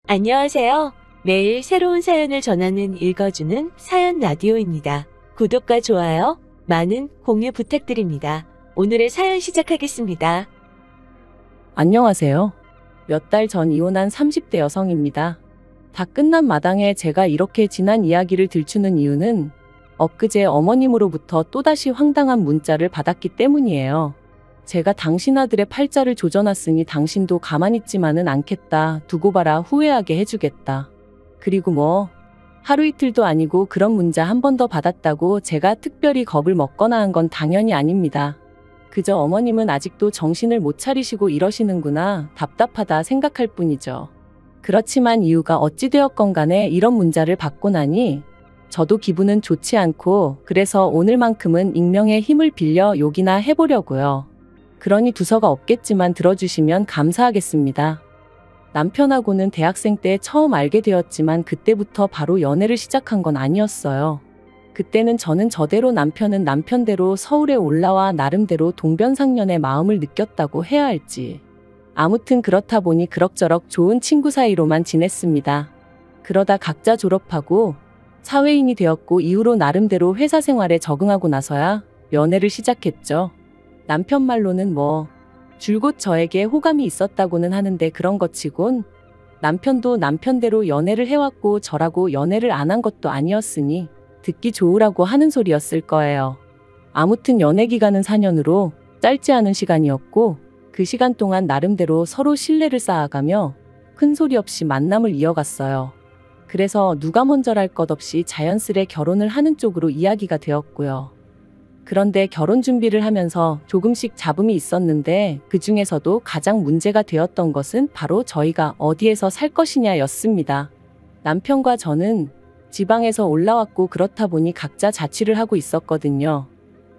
안녕하세요. 매일 새로운 사연을 전하는 읽어주는 사연 라디오입니다. 구독과 좋아요, 많은 공유 부탁드립니다. 오늘의 사연 시작하겠습니다. 안녕하세요. 몇 달 전 이혼한 30대 여성입니다. 다 끝난 마당에 제가 이렇게 지난 이야기를 들추는 이유는 엊그제 어머님으로부터 또다시 황당한 문자를 받았기 때문이에요. 제가 당신 아들의 팔자를 조져놨으니 당신도 가만히 있지만은 않겠다. 두고 봐라. 후회하게 해주겠다. 그리고 뭐 하루 이틀도 아니고 그런 문자 한 번 더 받았다고 제가 특별히 겁을 먹거나 한 건 당연히 아닙니다. 그저 어머님은 아직도 정신을 못 차리시고 이러시는구나, 답답하다 생각할 뿐이죠. 그렇지만 이유가 어찌되었건 간에 이런 문자를 받고 나니 저도 기분은 좋지 않고, 그래서 오늘만큼은 익명의 힘을 빌려 욕이나 해보려고요. 그러니 두서가 없겠지만 들어주시면 감사하겠습니다. 남편하고는 대학생 때 처음 알게 되었지만 그때부터 바로 연애를 시작한 건 아니었어요. 그때는 저는 저대로, 남편은 남편대로 서울에 올라와 나름대로 동변상련의 마음을 느꼈다고 해야 할지. 아무튼 그렇다 보니 그럭저럭 좋은 친구 사이로만 지냈습니다. 그러다 각자 졸업하고 사회인이 되었고 이후로 나름대로 회사 생활에 적응하고 나서야 연애를 시작했죠. 남편 말로는 뭐 줄곧 저에게 호감이 있었다고는 하는데 그런 것 치곤 남편도 남편대로 연애를 해왔고 저라고 연애를 안 한 것도 아니었으니 듣기 좋으라고 하는 소리였을 거예요. 아무튼 연애 기간은 4년으로 짧지 않은 시간이었고 그 시간 동안 나름대로 서로 신뢰를 쌓아가며 큰 소리 없이 만남을 이어갔어요. 그래서 누가 먼저랄 것 없이 자연스레 결혼을 하는 쪽으로 이야기가 되었고요. 그런데 결혼 준비를 하면서 조금씩 잡음이 있었는데 그 중에서도 가장 문제가 되었던 것은 바로 저희가 어디에서 살 것이냐였습니다. 남편과 저는 지방에서 올라왔고 그렇다 보니 각자 자취를 하고 있었거든요.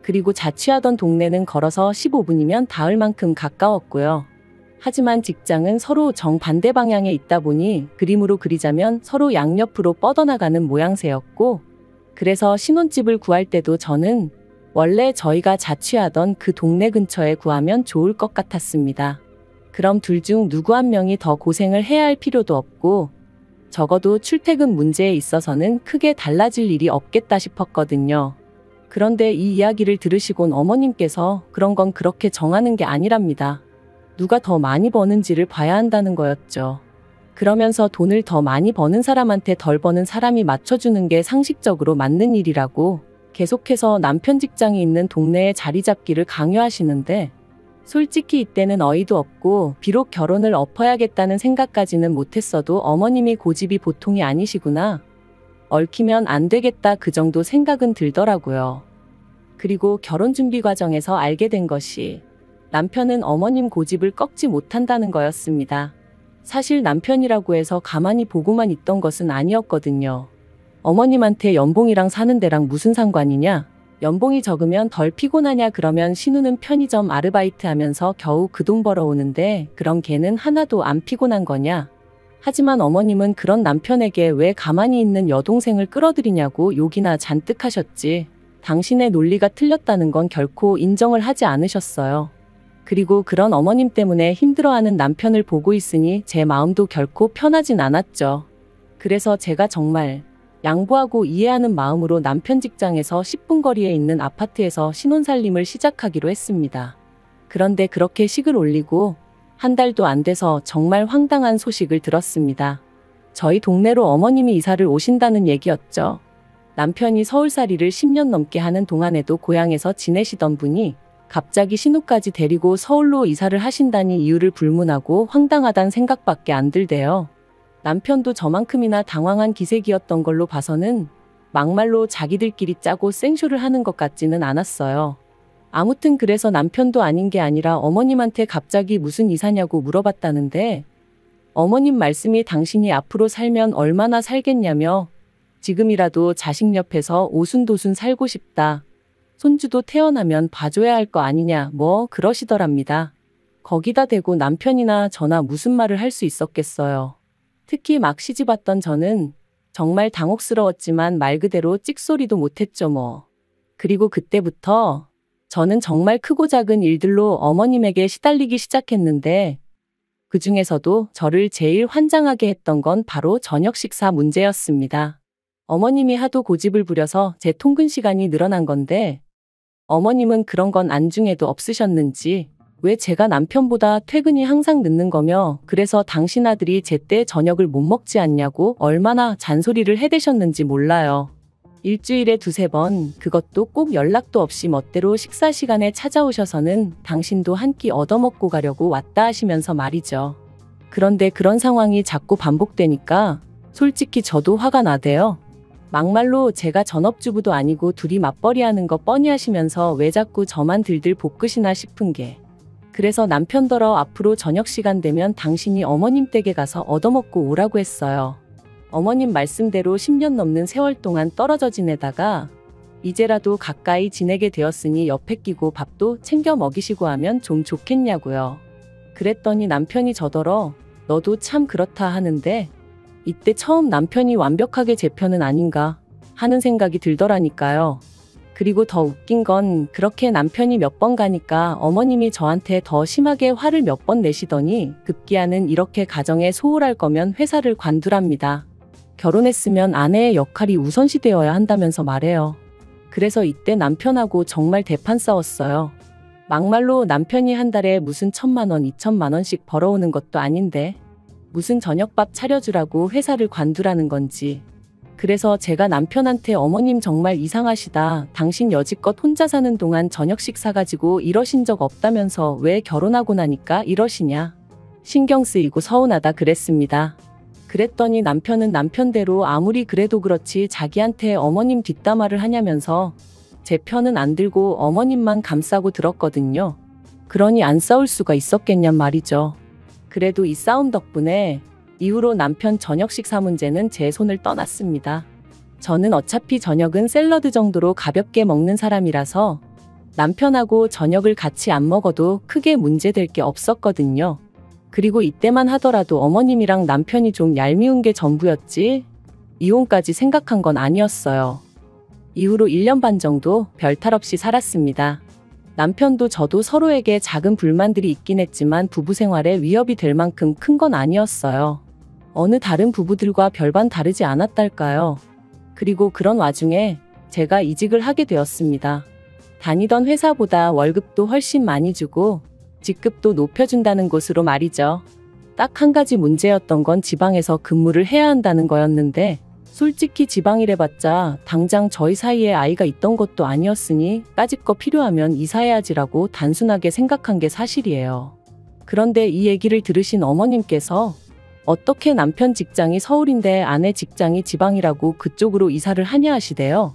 그리고 자취하던 동네는 걸어서 15분이면 닿을 만큼 가까웠고요. 하지만 직장은 서로 정반대 방향에 있다 보니 그림으로 그리자면 서로 양옆으로 뻗어나가는 모양새였고, 그래서 신혼집을 구할 때도 저는 원래 저희가 자취하던 그 동네 근처에 구하면 좋을 것 같았습니다. 그럼 둘 중 누구 한 명이 더 고생을 해야 할 필요도 없고 적어도 출퇴근 문제에 있어서는 크게 달라질 일이 없겠다 싶었거든요. 그런데 이 이야기를 들으시곤 어머님께서 그런 건 그렇게 정하는 게 아니랍니다. 누가 더 많이 버는지를 봐야 한다는 거였죠. 그러면서 돈을 더 많이 버는 사람한테 덜 버는 사람이 맞춰주는 게 상식적으로 맞는 일이라고 계속해서 남편 직장이 있는 동네에 자리 잡기를 강요하시는데, 솔직히 이때는 어이도 없고 비록 결혼을 엎어야겠다는 생각까지는 못했어도 어머님이 고집이 보통이 아니시구나, 얽히면 안 되겠다, 그 정도 생각은 들더라고요. 그리고 결혼 준비 과정에서 알게 된 것이 남편은 어머님 고집을 꺾지 못한다는 거였습니다. 사실 남편이라고 해서 가만히 보고만 있던 것은 아니었거든요. 어머님한테 연봉이랑 사는 데랑 무슨 상관이냐? 연봉이 적으면 덜 피곤하냐? 그러면 신우는 편의점 아르바이트 하면서 겨우 그 돈 벌어오는데 그럼 걔는 하나도 안 피곤한 거냐? 하지만 어머님은 그런 남편에게 왜 가만히 있는 여동생을 끌어들이냐고 욕이나 잔뜩 하셨지, 당신의 논리가 틀렸다는 건 결코 인정을 하지 않으셨어요. 그리고 그런 어머님 때문에 힘들어하는 남편을 보고 있으니 제 마음도 결코 편하진 않았죠. 그래서 제가 정말 양보하고 이해하는 마음으로 남편 직장에서 10분 거리에 있는 아파트에서 신혼살림을 시작하기로 했습니다. 그런데 그렇게 식을 올리고 한 달도 안 돼서 정말 황당한 소식을 들었습니다. 저희 동네로 어머님이 이사를 오신다는 얘기였죠. 남편이 서울살이를 10년 넘게 하는 동안에도 고향에서 지내시던 분이 갑자기 신우까지 데리고 서울로 이사를 하신다니 이유를 불문하고 황당하단 생각밖에 안 들대요. 남편도 저만큼이나 당황한 기색이었던 걸로 봐서는 막말로 자기들끼리 짜고 생쇼를 하는 것 같지는 않았어요. 아무튼 그래서 남편도 아닌 게 아니라 어머님한테 갑자기 무슨 이사냐고 물어봤다는데, 어머님 말씀이 당신이 앞으로 살면 얼마나 살겠냐며 지금이라도 자식 옆에서 오순도순 살고 싶다, 손주도 태어나면 봐줘야 할 거 아니냐 뭐 그러시더랍니다. 거기다 대고 남편이나 저나 무슨 말을 할 수 있었겠어요. 특히 막 시집왔던 저는 정말 당혹스러웠지만 말 그대로 찍소리도 못했죠 뭐. 그리고 그때부터 저는 정말 크고 작은 일들로 어머님에게 시달리기 시작했는데 그 중에서도 저를 제일 환장하게 했던 건 바로 저녁 식사 문제였습니다. 어머님이 하도 고집을 부려서 제 통근 시간이 늘어난 건데 어머님은 그런 건 안중에도 없으셨는지 왜 제가 남편보다 퇴근이 항상 늦는 거며 그래서 당신 아들이 제때 저녁을 못 먹지 않냐고 얼마나 잔소리를 해대셨는지 몰라요. 일주일에 두세 번 그것도 꼭 연락도 없이 멋대로 식사 시간에 찾아오셔서는 당신도 한 끼 얻어먹고 가려고 왔다 하시면서 말이죠. 그런데 그런 상황이 자꾸 반복되니까 솔직히 저도 화가 나대요. 막말로 제가 전업주부도 아니고 둘이 맞벌이하는 거 뻔히 하시면서 왜 자꾸 저만 들들 볶으시나 싶은 게 그래서 남편더러 앞으로 저녁 시간 되면 당신이 어머님 댁에 가서 얻어먹고 오라고 했어요. 어머님 말씀대로 10년 넘는 세월 동안 떨어져 지내다가 이제라도 가까이 지내게 되었으니 옆에 끼고 밥도 챙겨 먹이시고 하면 좀 좋겠냐고요. 그랬더니 남편이 저더러 너도 참 그렇다 하는데 이때 처음 남편이 완벽하게 제 편은 아닌가 하는 생각이 들더라니까요. 그리고 더 웃긴 건 그렇게 남편이 몇 번 가니까 어머님이 저한테 더 심하게 화를 몇 번 내시더니 급기야는 이렇게 가정에 소홀할 거면 회사를 관두랍니다. 결혼했으면 아내의 역할이 우선시 되어야 한다면서 말해요. 그래서 이때 남편하고 정말 대판 싸웠어요. 막말로 남편이 한 달에 무슨 1,000만 원, 2,000만 원씩 벌어오는 것도 아닌데 무슨 저녁밥 차려주라고 회사를 관두라는 건지. 그래서 제가 남편한테 어머님 정말 이상하시다. 당신 여지껏 혼자 사는 동안 저녁식 사가지고 이러신 적 없다면서 왜 결혼하고 나니까 이러시냐. 신경 쓰이고 서운하다 그랬습니다. 그랬더니 남편은 남편대로 아무리 그래도 그렇지 자기한테 어머님 뒷담화를 하냐면서 제 편은 안 들고 어머님만 감싸고 들었거든요. 그러니 안 싸울 수가 있었겠냔 말이죠. 그래도 이 싸움 덕분에 이후로 남편 저녁 식사 문제는 제 손을 떠났습니다. 저는 어차피 저녁은 샐러드 정도로 가볍게 먹는 사람이라서 남편하고 저녁을 같이 안 먹어도 크게 문제될 게 없었거든요. 그리고 이때만 하더라도 어머님이랑 남편이 좀 얄미운 게 전부였지 이혼까지 생각한 건 아니었어요. 이후로 1년 반 정도 별탈 없이 살았습니다. 남편도 저도 서로에게 작은 불만들이 있긴 했지만 부부 생활에 위협이 될 만큼 큰 건 아니었어요. 어느 다른 부부들과 별반 다르지 않았달까요. 그리고 그런 와중에 제가 이직을 하게 되었습니다. 다니던 회사보다 월급도 훨씬 많이 주고 직급도 높여준다는 곳으로 말이죠. 딱 한 가지 문제였던 건 지방에서 근무를 해야 한다는 거였는데 솔직히 지방이래봤자 당장 저희 사이에 아이가 있던 것도 아니었으니 까짓 거 필요하면 이사해야지라고 단순하게 생각한 게 사실이에요. 그런데 이 얘기를 들으신 어머님께서 어떻게 남편 직장이 서울인데 아내 직장이 지방이라고 그쪽으로 이사를 하냐 하시대요.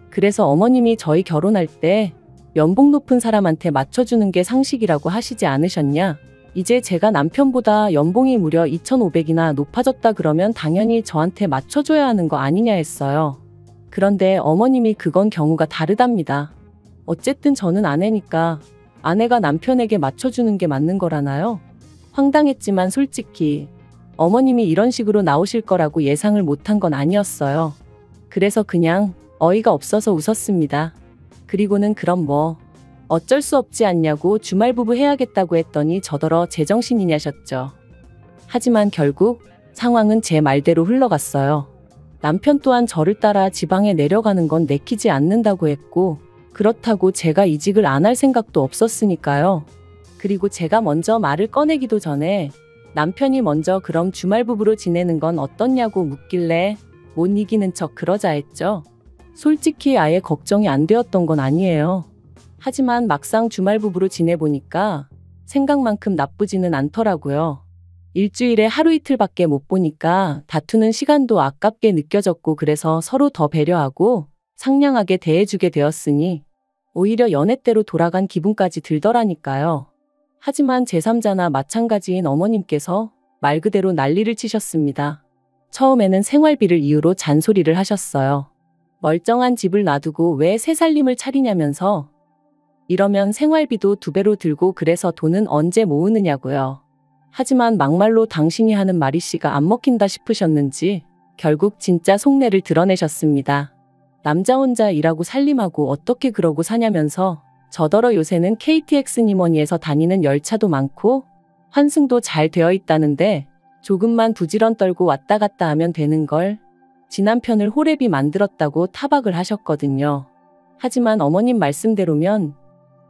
그래서 어머님이 저희 결혼할 때 연봉 높은 사람한테 맞춰주는 게 상식이라고 하시지 않으셨냐? 이제 제가 남편보다 연봉이 무려 2,500이나 높아졌다 그러면 당연히 저한테 맞춰줘야 하는 거 아니냐 했어요. 그런데 어머님이 그건 경우가 다르답니다. 어쨌든 저는 아내니까 아내가 남편에게 맞춰주는 게 맞는 거라나요? 황당했지만 솔직히 어머님이 이런 식으로 나오실 거라고 예상을 못한 건 아니었어요. 그래서 그냥 어이가 없어서 웃었습니다. 그리고는 그럼 뭐 어쩔 수 없지 않냐고 주말부부 해야겠다고 했더니 저더러 제정신이냐셨죠. 하지만 결국 상황은 제 말대로 흘러갔어요. 남편 또한 저를 따라 지방에 내려가는 건 내키지 않는다고 했고 그렇다고 제가 이직을 안 할 생각도 없었으니까요. 그리고 제가 먼저 말을 꺼내기도 전에 남편이 먼저 그럼 주말부부로 지내는 건 어떻냐고 묻길래 못 이기는 척 그러자 했죠. 솔직히 아예 걱정이 안 되었던 건 아니에요. 하지만 막상 주말부부로 지내보니까 생각만큼 나쁘지는 않더라고요. 일주일에 하루 이틀밖에 못 보니까 다투는 시간도 아깝게 느껴졌고 그래서 서로 더 배려하고 상냥하게 대해주게 되었으니 오히려 연애 때로 돌아간 기분까지 들더라니까요. 하지만 제3자나 마찬가지인 어머님께서 말 그대로 난리를 치셨습니다. 처음에는 생활비를 이유로 잔소리를 하셨어요. 멀쩡한 집을 놔두고 왜 새 살림을 차리냐면서 이러면 생활비도 2배로 들고 그래서 돈은 언제 모으느냐고요. 하지만 막말로 당신이 하는 말이씨가 안 먹힌다 싶으셨는지 결국 진짜 속내를 드러내셨습니다. 남자 혼자 일하고 살림하고 어떻게 그러고 사냐면서 저더러 요새는 KTX 니머니에서 다니는 열차도 많고 환승도 잘 되어 있다는데 조금만 부지런 떨고 왔다 갔다 하면 되는 걸. 지난 편을 호랩이 만들었다고 타박을 하셨거든요. 하지만 어머님 말씀대로면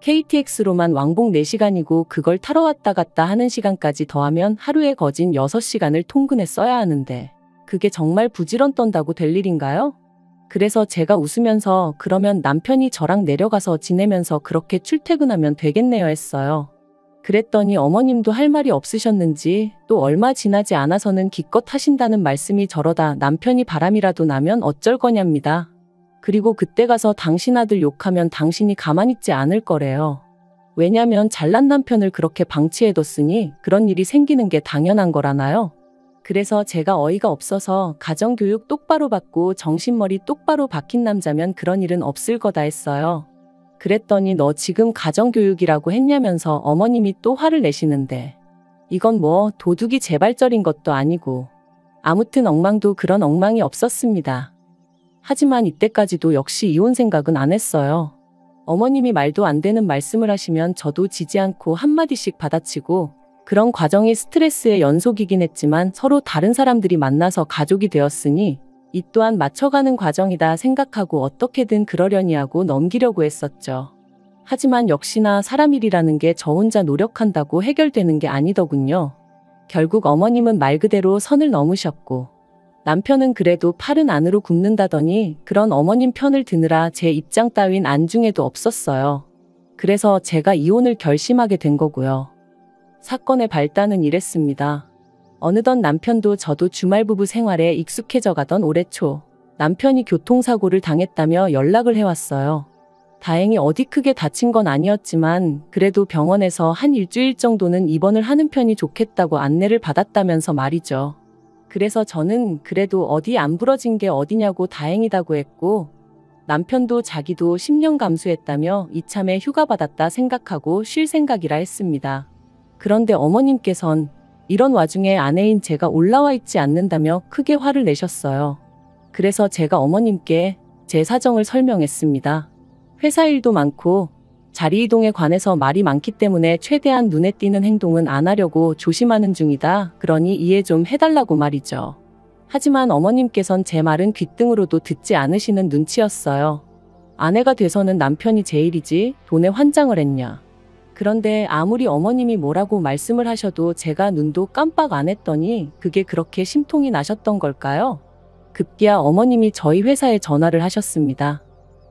KTX로만 왕복 4시간이고 그걸 타러 왔다 갔다 하는 시간까지 더하면 하루에 거진 6시간을 통근에 써야 하는데 그게 정말 부지런 떤다고 될 일인가요? 그래서 제가 웃으면서 그러면 남편이 저랑 내려가서 지내면서 그렇게 출퇴근하면 되겠네요 했어요. 그랬더니 어머님도 할 말이 없으셨는지 또 얼마 지나지 않아서는 기껏 하신다는 말씀이 저러다 남편이 바람이라도 나면 어쩔 거냐입니다. 그리고 그때 가서 당신 아들 욕하면 당신이 가만히 있지 않을 거래요. 왜냐면 잘난 남편을 그렇게 방치해뒀으니 그런 일이 생기는 게 당연한 거라나요? 그래서 제가 어이가 없어서 가정교육 똑바로 받고 정신머리 똑바로 박힌 남자면 그런 일은 없을 거다 했어요. 그랬더니 너 지금 가정교육이라고 했냐면서 어머님이 또 화를 내시는데 이건 뭐 도둑이 재발절인 것도 아니고 아무튼 엉망도 그런 엉망이 없었습니다. 하지만 이때까지도 역시 이혼 생각은 안 했어요. 어머님이 말도 안 되는 말씀을 하시면 저도 지지 않고 한마디씩 받아치고 그런 과정이 스트레스의 연속이긴 했지만 서로 다른 사람들이 만나서 가족이 되었으니 이 또한 맞춰가는 과정이다 생각하고 어떻게든 그러려니 하고 넘기려고 했었죠. 하지만 역시나 사람 일이라는 게 저 혼자 노력한다고 해결되는 게 아니더군요. 결국 어머님은 말 그대로 선을 넘으셨고 남편은 그래도 팔은 안으로 굽는다더니 그런 어머님 편을 드느라 제 입장 따윈 안중에도 없었어요. 그래서 제가 이혼을 결심하게 된 거고요. 사건의 발단은 이랬습니다. 어느덧 남편도 저도 주말부부 생활에 익숙해져 가던 올해 초 남편이 교통사고를 당했다며 연락을 해왔어요. 다행히 어디 크게 다친 건 아니었지만 그래도 병원에서 한 일주일 정도는 입원을 하는 편이 좋겠다고 안내를 받았다면서 말이죠. 그래서 저는 그래도 어디 안 부러진 게 어디냐고 다행이다고 했고 남편도 자기도 10년 감수했다며 이참에 휴가 받았다 생각하고 쉴 생각이라 했습니다. 그런데 어머님께선 이런 와중에 아내인 제가 올라와 있지 않는다며 크게 화를 내셨어요. 그래서 제가 어머님께 제 사정을 설명했습니다. 회사 일도 많고 자리 이동에 관해서 말이 많기 때문에 최대한 눈에 띄는 행동은 안 하려고 조심하는 중이다. 그러니 이해 좀 해달라고 말이죠. 하지만 어머님께선 제 말은 귓등으로도 듣지 않으시는 눈치였어요. 아내가 돼서는 남편이 제일이지 돈에 환장을 했냐. 그런데 아무리 어머님이 뭐라고 말씀을 하셔도 제가 눈도 깜빡 안 했더니 그게 그렇게 심통이 나셨던 걸까요? 급기야 어머님이 저희 회사에 전화를 하셨습니다.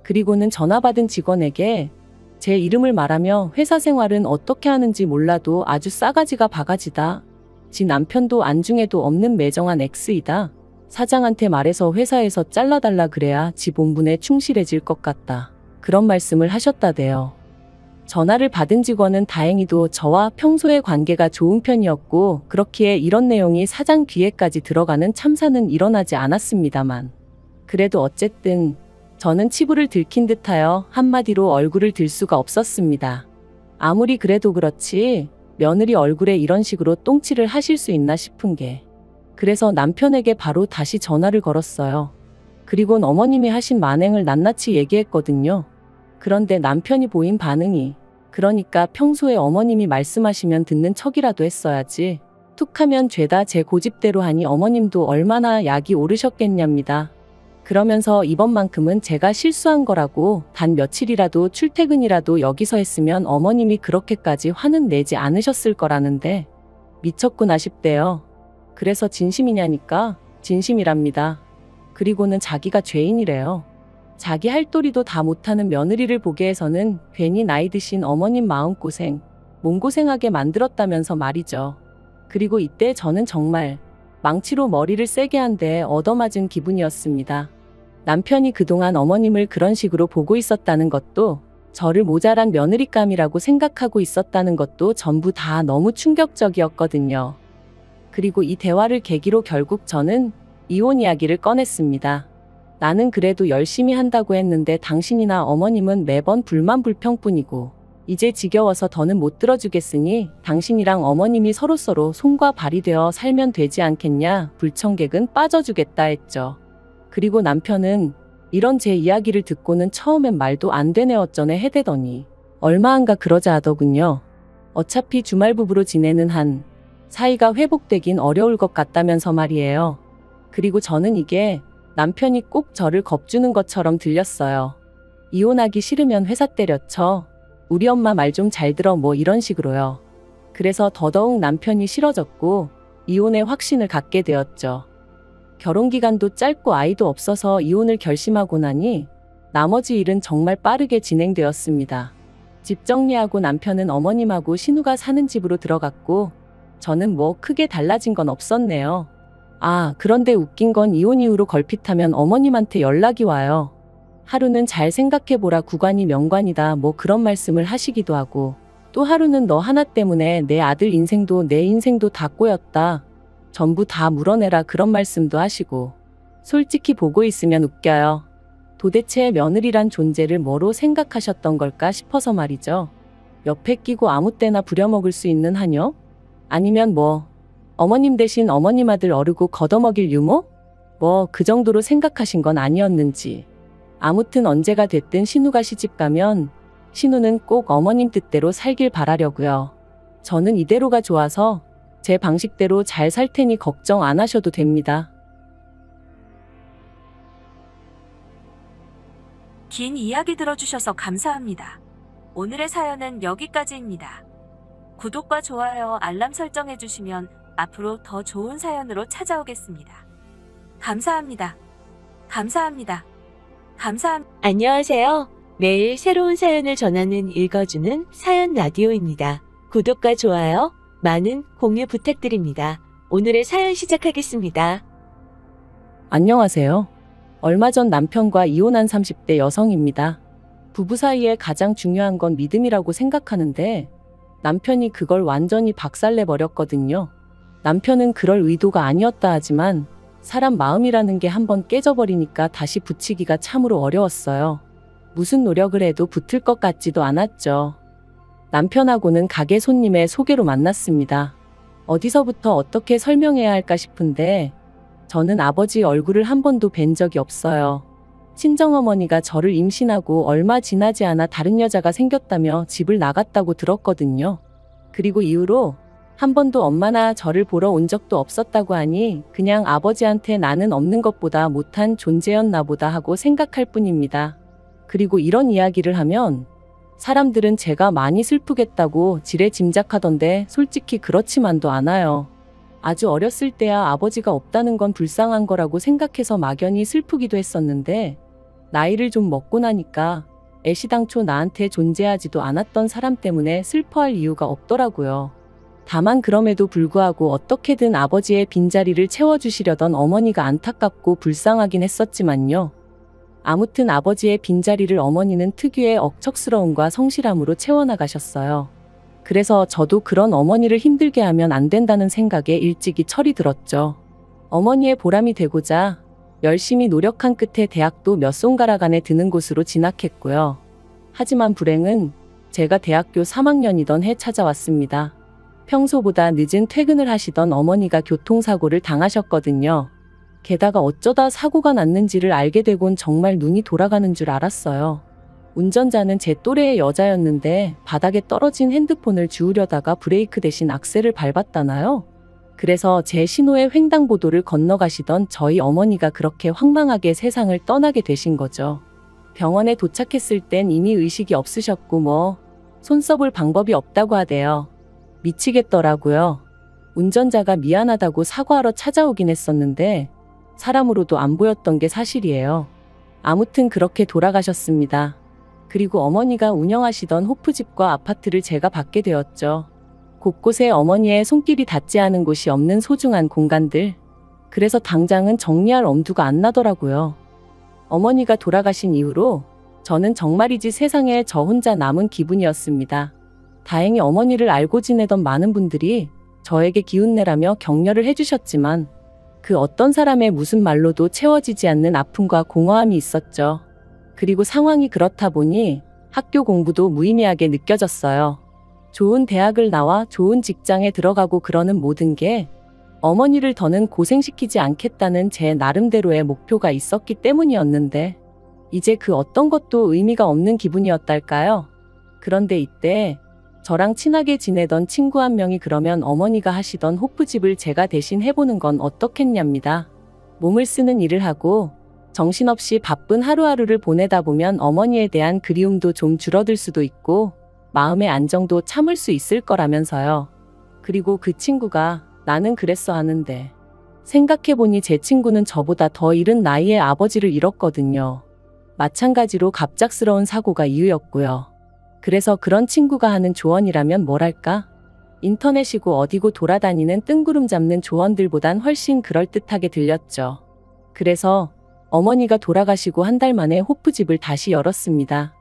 그리고는 전화 받은 직원에게 제 이름을 말하며 회사 생활은 어떻게 하는지 몰라도 아주 싸가지가 바가지다. 지 남편도 안중에도 없는 매정한 X이다. 사장한테 말해서 회사에서 잘라달라 그래야 지 본분에 충실해질 것 같다. 그런 말씀을 하셨다대요. 전화를 받은 직원은 다행히도 저와 평소에 관계가 좋은 편이었고 그렇기에 이런 내용이 사장 귀에까지 들어가는 참사는 일어나지 않았습니다만 그래도 어쨌든 저는 치부를 들킨 듯하여 한마디로 얼굴을 들 수가 없었습니다. 아무리 그래도 그렇지 며느리 얼굴에 이런 식으로 똥칠을 하실 수 있나 싶은 게 그래서 남편에게 바로 다시 전화를 걸었어요. 그리곤 어머님이 하신 만행을 낱낱이 얘기했거든요. 그런데 남편이 보인 반응이 그러니까 평소에 어머님이 말씀하시면 듣는 척이라도 했어야지 툭하면 죄다 제 고집대로 하니 어머님도 얼마나 약이 오르셨겠냐입니다. 그러면서 이번만큼은 제가 실수한 거라고 단 며칠이라도 출퇴근이라도 여기서 했으면 어머님이 그렇게까지 화는 내지 않으셨을 거라는데 미쳤구나 싶대요. 그래서 진심이냐니까 진심이랍니다. 그리고는 자기가 죄인이래요. 자기 할 도리도 다 못하는 며느리를 보게 해서는 괜히 나이 드신 어머님 마음고생, 몸고생하게 만들었다면서 말이죠. 그리고 이때 저는 정말 망치로 머리를 세게 한 대 얻어맞은 기분이었습니다. 남편이 그동안 어머님을 그런 식으로 보고 있었다는 것도 저를 모자란 며느리감이라고 생각하고 있었다는 것도 전부 다 너무 충격적이었거든요. 그리고 이 대화를 계기로 결국 저는 이혼 이야기를 꺼냈습니다. 나는 그래도 열심히 한다고 했는데 당신이나 어머님은 매번 불만 불평뿐이고 이제 지겨워서 더는 못 들어주겠으니 당신이랑 어머님이 서로서로 손과 발이 되어 살면 되지 않겠냐. 불청객은 빠져주겠다 했죠. 그리고 남편은 이런 제 이야기를 듣고는 처음엔 말도 안 되네 어쩌네 해대더니 얼마 안가 그러자 하더군요. 어차피 주말 부부로 지내는 한 사이가 회복되긴 어려울 것 같다면서 말이에요. 그리고 저는 이게 남편이 꼭 저를 겁주는 것처럼 들렸어요. 이혼하기 싫으면 회사 때려쳐. 우리 엄마 말 좀 잘 들어 뭐 이런 식으로요. 그래서 더더욱 남편이 싫어졌고 이혼의 확신을 갖게 되었죠. 결혼 기간도 짧고 아이도 없어서 이혼을 결심하고 나니 나머지 일은 정말 빠르게 진행되었습니다. 집 정리하고 남편은 어머님하고 신우가 사는 집으로 들어갔고 저는 뭐 크게 달라진 건 없었네요. 아, 그런데 웃긴 건 이혼 이후로 걸핏하면 어머님한테 연락이 와요. 하루는 잘 생각해보라 구관이 명관이다 뭐 그런 말씀을 하시기도 하고 또 하루는 너 하나 때문에 내 아들 인생도 내 인생도 다 꼬였다. 전부 다 물어내라 그런 말씀도 하시고 솔직히 보고 있으면 웃겨요. 도대체 며느리란 존재를 뭐로 생각하셨던 걸까 싶어서 말이죠. 옆에 끼고 아무 때나 부려먹을 수 있는 하녀? 아니면 뭐 어머님 대신 어머님 아들 어르고 걷어먹일 유모? 뭐 그 정도로 생각하신 건 아니었는지. 아무튼 언제가 됐든 신우가 시집가면 신우는 꼭 어머님 뜻대로 살길 바라려고요. 저는 이대로가 좋아서 제 방식대로 잘 살 테니 걱정 안 하셔도 됩니다. 긴 이야기 들어주셔서 감사합니다. 오늘의 사연은 여기까지입니다. 구독과 좋아요, 알람 설정해주시면 앞으로 더 좋은 사연으로 찾아오겠습니다. 감사합니다. 감사합니다. 안녕하세요. 매일 새로운 사연을 전하는 읽어주는 사연 라디오입니다. 구독과 좋아요, 많은 공유 부탁드립니다. 오늘의 사연 시작하겠습니다. 안녕하세요. 얼마 전 남편과 이혼한 30대 여성입니다. 부부 사이에 가장 중요한 건 믿음이라고 생각하는데 남편이 그걸 완전히 박살내버렸거든요. 남편은 그럴 의도가 아니었다 하지만 사람 마음이라는 게 한번 깨져버리니까 다시 붙이기가 참으로 어려웠어요. 무슨 노력을 해도 붙을 것 같지도 않았죠. 남편하고는 가게 손님의 소개로 만났습니다. 어디서부터 어떻게 설명해야 할까 싶은데 저는 아버지 얼굴을 한 번도 뵌 적이 없어요. 친정어머니가 저를 임신하고 얼마 지나지 않아 다른 여자가 생겼다며 집을 나갔다고 들었거든요. 그리고 이후로 한 번도 엄마나 저를 보러 온 적도 없었다고 하니 그냥 아버지한테 나는 없는 것보다 못한 존재였나 보다 하고 생각할 뿐입니다. 그리고 이런 이야기를 하면 사람들은 제가 많이 슬프겠다고 지레 짐작하던데 솔직히 그렇지만도 않아요. 아주 어렸을 때야 아버지가 없다는 건 불쌍한 거라고 생각해서 막연히 슬프기도 했었는데 나이를 좀 먹고 나니까 애시당초 나한테 존재하지도 않았던 사람 때문에 슬퍼할 이유가 없더라고요. 다만 그럼에도 불구하고 어떻게든 아버지의 빈자리를 채워주시려던 어머니가 안타깝고 불쌍하긴 했었지만요. 아무튼 아버지의 빈자리를 어머니는 특유의 억척스러움과 성실함으로 채워나가셨어요. 그래서 저도 그런 어머니를 힘들게 하면 안 된다는 생각에 일찍이 철이 들었죠. 어머니의 보람이 되고자 열심히 노력한 끝에 대학도 몇 손가락 안에 드는 곳으로 진학했고요. 하지만 불행은 제가 대학교 3학년이던 해 찾아왔습니다. 평소보다 늦은 퇴근을 하시던 어머니가 교통사고를 당하셨거든요. 게다가 어쩌다 사고가 났는지를 알게 되곤 정말 눈이 돌아가는 줄 알았어요. 운전자는 제 또래의 여자였는데 바닥에 떨어진 핸드폰을 주우려다가 브레이크 대신 악셀을 밟았다나요? 그래서 제 신호의 횡단보도를 건너가시던 저희 어머니가 그렇게 황망하게 세상을 떠나게 되신 거죠. 병원에 도착했을 땐 이미 의식이 없으셨고 뭐 손 써볼 방법이 없다고 하대요. 미치겠더라고요. 운전자가 미안하다고 사과하러 찾아오긴 했었는데 사람으로도 안 보였던 게 사실이에요. 아무튼 그렇게 돌아가셨습니다. 그리고 어머니가 운영하시던 호프집과 아파트를 제가 받게 되었죠. 곳곳에 어머니의 손길이 닿지 않은 곳이 없는 소중한 공간들. 그래서 당장은 정리할 엄두가 안 나더라고요. 어머니가 돌아가신 이후로 저는 정말이지 세상에 저 혼자 남은 기분이었습니다. 다행히 어머니를 알고 지내던 많은 분들이 저에게 기운내라며 격려를 해주셨지만 그 어떤 사람의 무슨 말로도 채워지지 않는 아픔과 공허함이 있었죠. 그리고 상황이 그렇다 보니 학교 공부도 무의미하게 느껴졌어요. 좋은 대학을 나와 좋은 직장에 들어가고 그러는 모든 게 어머니를 더는 고생시키지 않겠다는 제 나름대로의 목표가 있었기 때문이었는데 이제 그 어떤 것도 의미가 없는 기분이었달까요? 그런데 이때 저랑 친하게 지내던 친구 한 명이 그러면 어머니가 하시던 호프집을 제가 대신 해보는 건 어떻겠냐입니다. 몸을 쓰는 일을 하고 정신없이 바쁜 하루하루를 보내다 보면 어머니에 대한 그리움도 좀 줄어들 수도 있고 마음의 안정도 참을 수 있을 거라면서요. 그리고 그 친구가 나는 그랬어 하는데 생각해보니 제 친구는 저보다 더 이른 나이에 아버지를 잃었거든요. 마찬가지로 갑작스러운 사고가 이유였고요. 그래서 그런 친구가 하는 조언이라면 뭐랄까? 인터넷이고 어디고 돌아다니는 뜬구름 잡는 조언들보단 훨씬 그럴듯하게 들렸죠. 그래서 어머니가 돌아가시고 한 달 만에 호프집을 다시 열었습니다.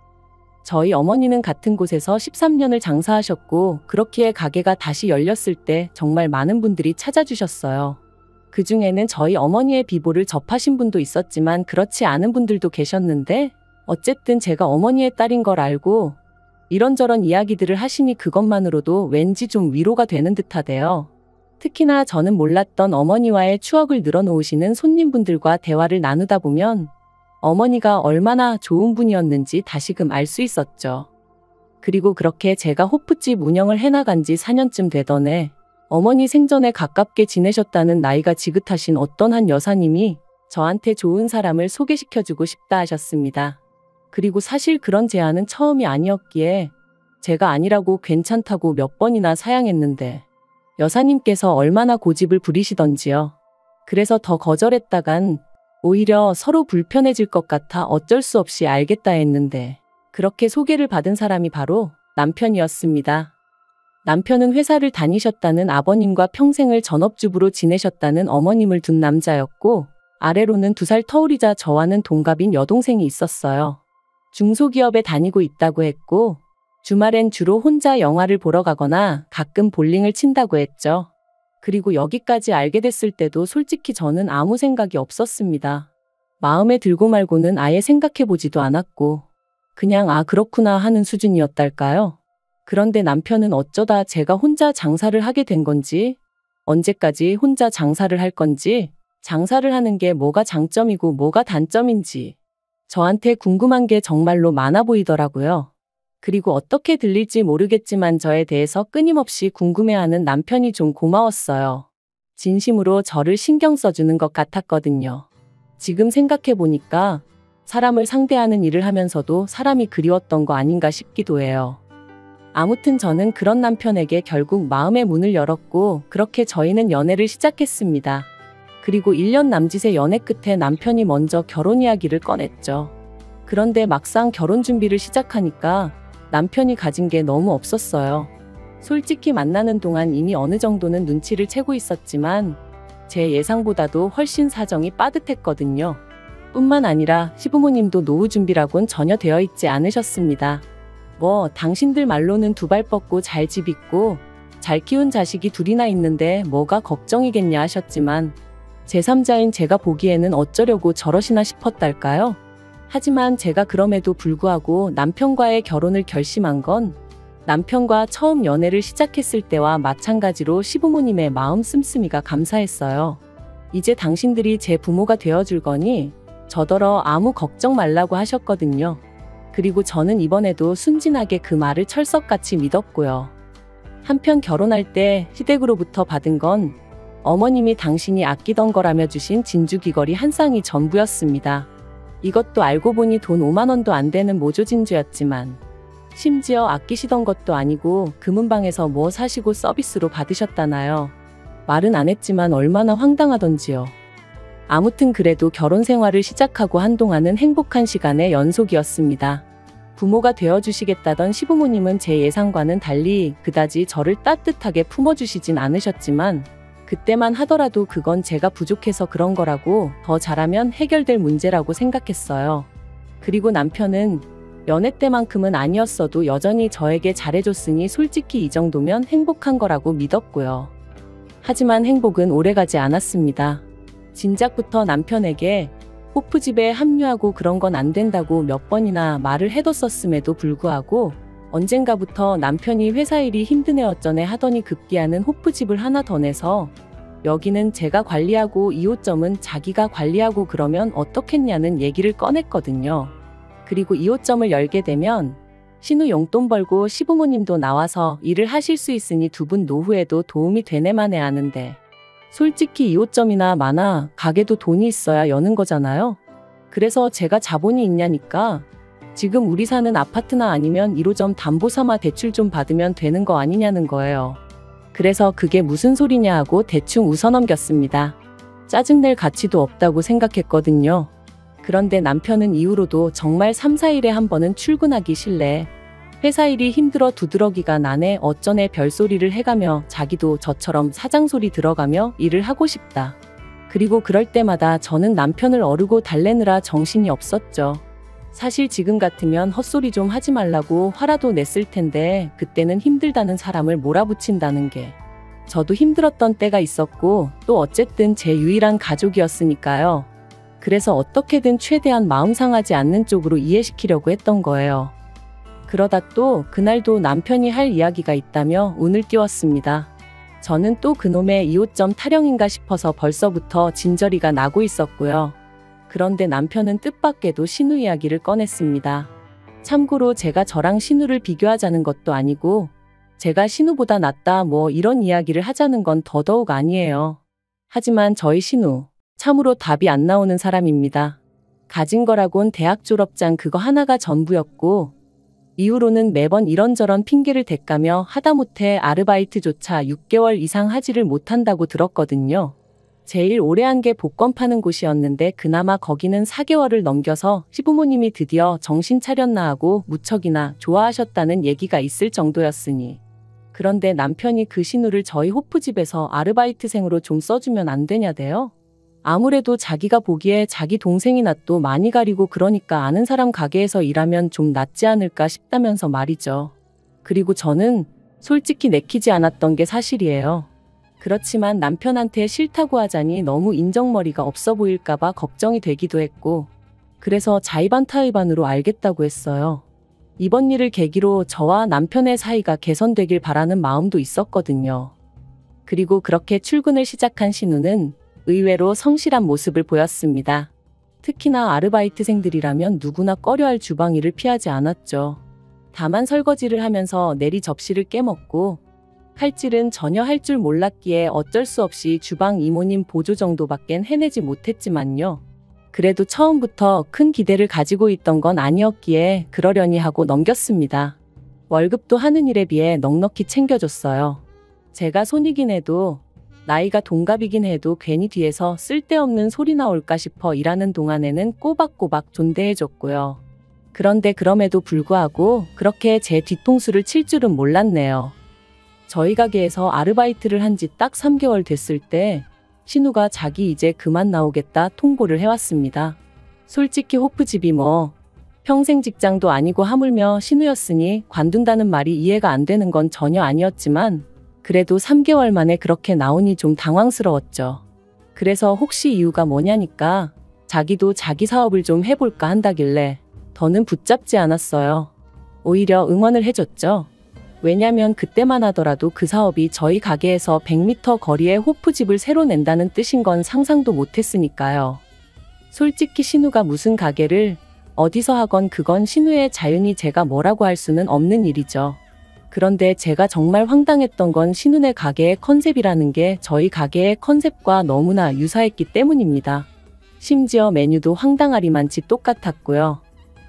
저희 어머니는 같은 곳에서 13년을 장사하셨고 그렇기에 가게가 다시 열렸을 때 정말 많은 분들이 찾아주셨어요. 그중에는 저희 어머니의 비보를 접하신 분도 있었지만 그렇지 않은 분들도 계셨는데 어쨌든 제가 어머니의 딸인 걸 알고 이런저런 이야기들을 하시니 그것만으로도 왠지 좀 위로가 되는 듯하대요. 특히나 저는 몰랐던 어머니와의 추억을 늘어놓으시는 손님분들과 대화를 나누다 보면 어머니가 얼마나 좋은 분이었는지 다시금 알 수 있었죠. 그리고 그렇게 제가 호프집 운영을 해나간 지 4년쯤 되던 어머니 생전에 가깝게 지내셨다는 나이가 지긋하신 어떤 한 여사님이 저한테 좋은 사람을 소개시켜주고 싶다 하셨습니다. 그리고 사실 그런 제안은 처음이 아니었기에 제가 아니라고 괜찮다고 몇 번이나 사양했는데 여사님께서 얼마나 고집을 부리시던지요. 그래서 더 거절했다간 오히려 서로 불편해질 것 같아 어쩔 수 없이 알겠다 했는데 그렇게 소개를 받은 사람이 바로 남편이었습니다. 남편은 회사를 다니셨다는 아버님과 평생을 전업주부로 지내셨다는 어머님을 둔 남자였고 아래로는 2살 터울이자 저와는 동갑인 여동생이 있었어요. 중소기업에 다니고 있다고 했고 주말엔 주로 혼자 영화를 보러 가거나 가끔 볼링을 친다고 했죠. 그리고 여기까지 알게 됐을 때도 솔직히 저는 아무 생각이 없었습니다. 마음에 들고 말고는 아예 생각해보지도 않았고 그냥 아 그렇구나 하는 수준이었달까요? 그런데 남편은 어쩌다 제가 혼자 장사를 하게 된 건지 언제까지 혼자 장사를 할 건지 장사를 하는 게 뭐가 장점이고 뭐가 단점인지 저한테 궁금한 게 정말로 많아 보이더라고요. 그리고 어떻게 들릴지 모르겠지만 저에 대해서 끊임없이 궁금해하는 남편이 좀 고마웠어요. 진심으로 저를 신경 써주는 것 같았거든요. 지금 생각해보니까 사람을 상대하는 일을 하면서도 사람이 그리웠던 거 아닌가 싶기도 해요. 아무튼 저는 그런 남편에게 결국 마음의 문을 열었고 그렇게 저희는 연애를 시작했습니다. 그리고 1년 남짓의 연애 끝에 남편이 먼저 결혼 이야기를 꺼냈죠. 그런데 막상 결혼 준비를 시작하니까 남편이 가진 게 너무 없었어요. 솔직히 만나는 동안 이미 어느 정도는 눈치를 채고 있었지만 제 예상보다도 훨씬 사정이 빠듯했거든요. 뿐만 아니라 시부모님도 노후 준비라곤 전혀 되어 있지 않으셨습니다. 뭐 당신들 말로는 2발 뻗고 잘 집 있고 잘 키운 자식이 2이나 있는데 뭐가 걱정이겠냐 하셨지만 제3자인 제가 보기에는 어쩌려고 저러시나 싶었달까요? 하지만 제가 그럼에도 불구하고 남편과의 결혼을 결심한 건 남편과 처음 연애를 시작했을 때와 마찬가지로 시부모님의 마음 씀씀이가 감사했어요. 이제 당신들이 제 부모가 되어줄 거니 저더러 아무 걱정 말라고 하셨거든요. 그리고 저는 이번에도 순진하게 그 말을 철석같이 믿었고요. 한편 결혼할 때 시댁으로부터 받은 건 어머님이 당신이 아끼던 거라며 주신 진주 귀걸이 한 쌍이 전부였습니다. 이것도 알고 보니 돈 5만 원도 안 되는 모조 진주였지만 심지어 아끼시던 것도 아니고 금은방에서 뭐 사시고 서비스로 받으셨다나요. 말은 안 했지만 얼마나 황당하던지요. 아무튼 그래도 결혼 생활을 시작하고 한동안은 행복한 시간의 연속이었습니다. 부모가 되어주시겠다던 시부모님은 제 예상과는 달리 그다지 저를 따뜻하게 품어주시진 않으셨지만 그때만 하더라도 그건 제가 부족해서 그런 거라고 더 잘하면 해결될 문제라고 생각했어요. 그리고 남편은 연애 때만큼은 아니었어도 여전히 저에게 잘해줬으니 솔직히 이 정도면 행복한 거라고 믿었고요. 하지만 행복은 오래가지 않았습니다. 진작부터 남편에게 호프집에 합류하고 그런 건 안 된다고 몇 번이나 말을 해뒀었음에도 불구하고 언젠가부터 남편이 회사 일이 힘드네 어쩌네 하더니 급기야는 호프집을 하나 더 내서 여기는 제가 관리하고 2호점은 자기가 관리하고 그러면 어떻겠냐는 얘기를 꺼냈거든요. 그리고 2호점을 열게 되면 신우 용돈 벌고 시부모님도 나와서 일을 하실 수 있으니 두 분 노후에도 도움이 되네만 해 하는데 솔직히 2호점이나 만화 가게도 돈이 있어야 여는 거잖아요. 그래서 제가 자본이 있냐니까 지금 우리 사는 아파트나 아니면 1호점 담보 삼아 대출 좀 받으면 되는 거 아니냐는 거예요. 그래서 그게 무슨 소리냐 하고 대충 웃어넘겼습니다. 짜증낼 가치도 없다고 생각했거든요. 그런데 남편은 이후로도 정말 3, 4일에 한 번은 출근하기 싫래. 회사 일이 힘들어 두드러기가 나네 어쩌네 별소리를 해가며 자기도 저처럼 사장소리 들어가며 일을 하고 싶다. 그리고 그럴 때마다 저는 남편을 어르고 달래느라 정신이 없었죠. 사실 지금 같으면 헛소리 좀 하지 말라고 화라도 냈을 텐데 그때는 힘들다는 사람을 몰아붙인다는 게 저도 힘들었던 때가 있었고 또 어쨌든 제 유일한 가족이었으니까요. 그래서 어떻게든 최대한 마음 상하지 않는 쪽으로 이해시키려고 했던 거예요. 그러다 또 그날도 남편이 할 이야기가 있다며 운을 띄웠습니다. 저는 또 그놈의 2호점 타령인가 싶어서 벌써부터 진저리가 나고 있었고요. 그런데 남편은 뜻밖에도 신우 이야기를 꺼냈습니다. 참고로 제가 저랑 신우를 비교하자는 것도 아니고 제가 신우보다 낫다 뭐 이런 이야기를 하자는 건 더더욱 아니에요. 하지만 저희 신우 참으로 답이 안 나오는 사람입니다. 가진 거라곤 대학 졸업장 그거 하나가 전부였고 이후로는 매번 이런저런 핑계를 대까며 하다못해 아르바이트조차 6개월 이상 하지를 못한다고 들었거든요. 제일 오래 한 게 복권 파는 곳이었는데 그나마 거기는 4개월을 넘겨서 시부모님이 드디어 정신 차렸나 하고 무척이나 좋아하셨다는 얘기가 있을 정도였으니. 그런데 남편이 그 신우를 저희 호프집에서 아르바이트생으로 좀 써주면 안 되냐대요? 아무래도 자기가 보기에 자기 동생이나 또 많이 가리고 그러니까 아는 사람 가게에서 일하면 좀 낫지 않을까 싶다면서 말이죠. 그리고 저는 솔직히 내키지 않았던 게 사실이에요. 그렇지만 남편한테 싫다고 하자니 너무 인정머리가 없어 보일까봐 걱정이 되기도 했고 그래서 자의반타의반으로 알겠다고 했어요. 이번 일을 계기로 저와 남편의 사이가 개선되길 바라는 마음도 있었거든요. 그리고 그렇게 출근을 시작한 신우는 의외로 성실한 모습을 보였습니다. 특히나 아르바이트생들이라면 누구나 꺼려할 주방 일을 피하지 않았죠. 다만 설거지를 하면서 내리 접시를 깨먹고 칼질은 전혀 할 줄 몰랐기에 어쩔 수 없이 주방 이모님 보조 정도밖엔 해내지 못했지만요. 그래도 처음부터 큰 기대를 가지고 있던 건 아니었기에 그러려니 하고 넘겼습니다. 월급도 하는 일에 비해 넉넉히 챙겨줬어요. 제가 손이긴 해도 나이가 동갑이긴 해도 괜히 뒤에서 쓸데없는 소리 나올까 싶어 일하는 동안에는 꼬박꼬박 존대해줬고요. 그런데 그럼에도 불구하고 그렇게 제 뒤통수를 칠 줄은 몰랐네요. 저희 가게에서 아르바이트를 한 지 딱 3개월 됐을 때 신우가 자기 이제 그만 나오겠다 통보를 해왔습니다. 솔직히 호프집이 뭐 평생 직장도 아니고 하물며 신우였으니 관둔다는 말이 이해가 안 되는 건 전혀 아니었지만 그래도 3개월 만에 그렇게 나오니 좀 당황스러웠죠. 그래서 혹시 이유가 뭐냐니까 자기도 자기 사업을 좀 해볼까 한다길래 더는 붙잡지 않았어요. 오히려 응원을 해줬죠. 왜냐면 그때만 하더라도 그 사업이 저희 가게에서 100m 거리에 호프집을 새로 낸다는 뜻인 건 상상도 못했으니까요. 솔직히 신우가 무슨 가게를 어디서 하건 그건 신우의 자유니 제가 뭐라고 할 수는 없는 일이죠. 그런데 제가 정말 황당했던 건 신우네 가게의 컨셉이라는 게 저희 가게의 컨셉과 너무나 유사했기 때문입니다. 심지어 메뉴도 황당하리만치 똑같았고요.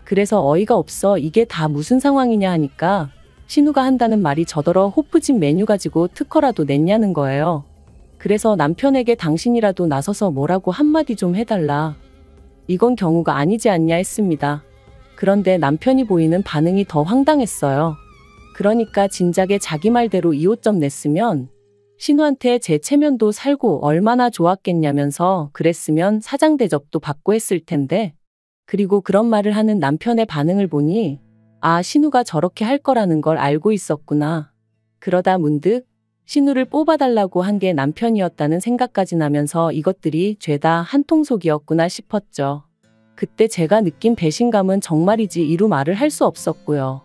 그래서 어이가 없어 이게 다 무슨 상황이냐 하니까 신우가 한다는 말이 저더러 호프집 메뉴 가지고 특허라도 냈냐는 거예요. 그래서 남편에게 당신이라도 나서서 뭐라고 한마디 좀 해달라. 이건 경우가 아니지 않냐 했습니다. 그런데 남편이 보이는 반응이 더 황당했어요. 그러니까 진작에 자기 말대로 2호점 냈으면 신우한테 제 체면도 살고 얼마나 좋았겠냐면서 그랬으면 사장 대접도 받고 했을 텐데 그리고 그런 말을 하는 남편의 반응을 보니 아, 신우가 저렇게 할 거라는 걸 알고 있었구나. 그러다 문득 신우를 뽑아달라고 한 게 남편이었다는 생각까지 나면서 이것들이 죄다 한통속이었구나 싶었죠. 그때 제가 느낀 배신감은 정말이지 이루 말을 할 수 없었고요.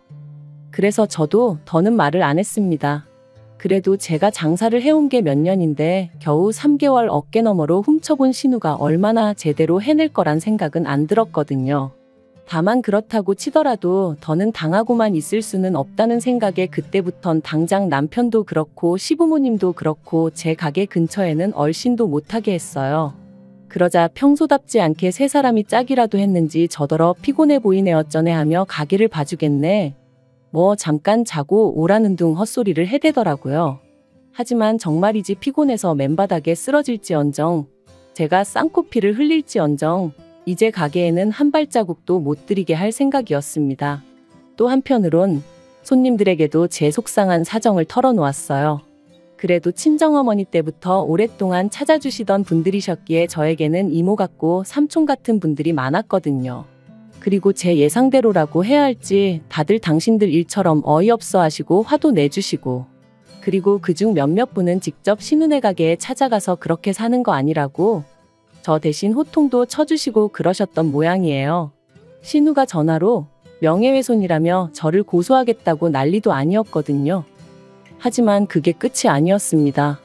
그래서 저도 더는 말을 안 했습니다. 그래도 제가 장사를 해온 게 몇 년인데 겨우 3개월 어깨너머로 훔쳐본 신우가 얼마나 제대로 해낼 거란 생각은 안 들었거든요. 다만 그렇다고 치더라도 더는 당하고만 있을 수는 없다는 생각에 그때부턴 당장 남편도 그렇고 시부모님도 그렇고 제 가게 근처에는 얼씬도 못하게 했어요. 그러자 평소답지 않게 세 사람이 짝이라도 했는지 저더러 피곤해 보이네 어쩌네 하며 가게를 봐주겠네. 뭐 잠깐 자고 오라는 둥 헛소리를 해대더라고요. 하지만 정말이지 피곤해서 맨바닥에 쓰러질지언정, 제가 쌍코피를 흘릴지언정 이제 가게에는 한 발자국도 못 들이게 할 생각이었습니다. 또 한편으론 손님들에게도 제 속상한 사정을 털어놓았어요. 그래도 친정어머니 때부터 오랫동안 찾아주시던 분들이셨기에 저에게는 이모 같고 삼촌 같은 분들이 많았거든요. 그리고 제 예상대로라고 해야 할지 다들 당신들 일처럼 어이없어 하시고 화도 내주시고, 그리고 그중 몇몇 분은 직접 신우네 가게에 찾아가서 그렇게 사는 거 아니라고 저 대신 호통도 쳐주시고 그러셨던 모양이에요. 신우가 전화로 명예훼손이라며 저를 고소하겠다고 난리도 아니었거든요. 하지만 그게 끝이 아니었습니다.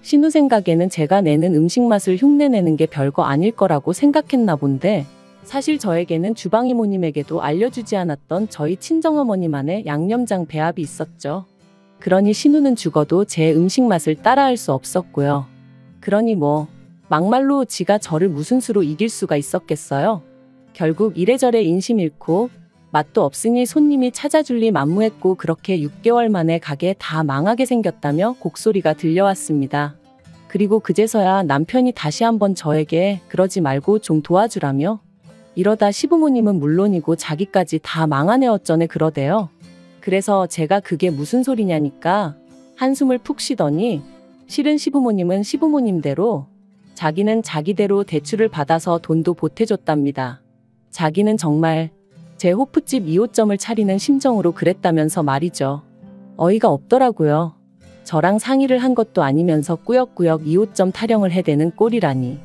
신우 생각에는 제가 내는 음식 맛을 흉내내는 게 별거 아닐 거라고 생각했나 본데, 사실 저에게는 주방 이모님에게도 알려주지 않았던 저희 친정어머니만의 양념장 배합이 있었죠. 그러니 신우는 죽어도 제 음식 맛을 따라할 수 없었고요. 그러니 뭐 막말로 지가 저를 무슨 수로 이길 수가 있었겠어요. 결국 이래저래 인심 잃고 맛도 없으니 손님이 찾아줄 리 만무했고 그렇게 6개월 만에 가게 다 망하게 생겼다며 곡소리가 들려왔습니다. 그리고 그제서야 남편이 다시 한번 저에게 그러지 말고 좀 도와주라며, 이러다 시부모님은 물론이고 자기까지 다 망하네 어쩌네 그러대요. 그래서 제가 그게 무슨 소리냐니까 한숨을 푹 쉬더니, 실은 시부모님은 시부모님대로 자기는 자기대로 대출을 받아서 돈도 보태줬답니다. 자기는 정말 제 호프집 2호점을 차리는 심정으로 그랬다면서 말이죠. 어이가 없더라고요. 저랑 상의를 한 것도 아니면서 꾸역꾸역 2호점 타령을 해대는 꼴이라니.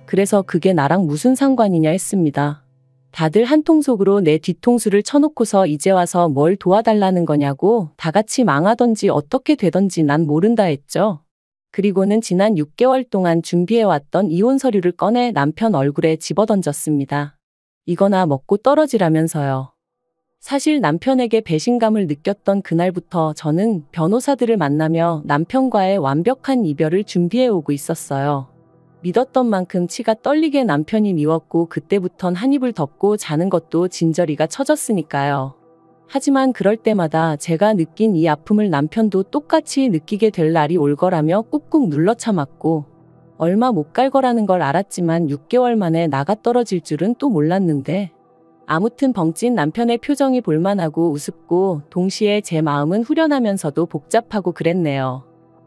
그래서 그게 나랑 무슨 상관이냐 했습니다. 다들 한통속으로 내 뒤통수를 쳐놓고서 이제 와서 뭘 도와달라는 거냐고, 다 같이 망하던지 어떻게 되던지 난 모른다 했죠. 그리고는 지난 6개월 동안 준비해왔던 이혼 서류를 꺼내 남편 얼굴에 집어던졌습니다. 이거나 먹고 떨어지라면서요. 사실 남편에게 배신감을 느꼈던 그날부터 저는 변호사들을 만나며 남편과의 완벽한 이별을 준비해오고 있었어요. 믿었던 만큼 치가 떨리게 남편이 미웠고 그때부턴 한 입을 덮고 자는 것도 진저리가 쳐졌으니까요. 하지만 그럴 때마다 제가 느낀 이 아픔을 남편도 똑같이 느끼게 될 날이 올 거라며 꾹꾹 눌러 참았고, 얼마 못 갈 거라는 걸 알았지만 6개월 만에 나가 떨어질 줄은 또 몰랐는데, 아무튼 벙찐 남편의 표정이 볼만하고 우습고 동시에 제 마음은 후련하면서도 복잡하고 그랬네요.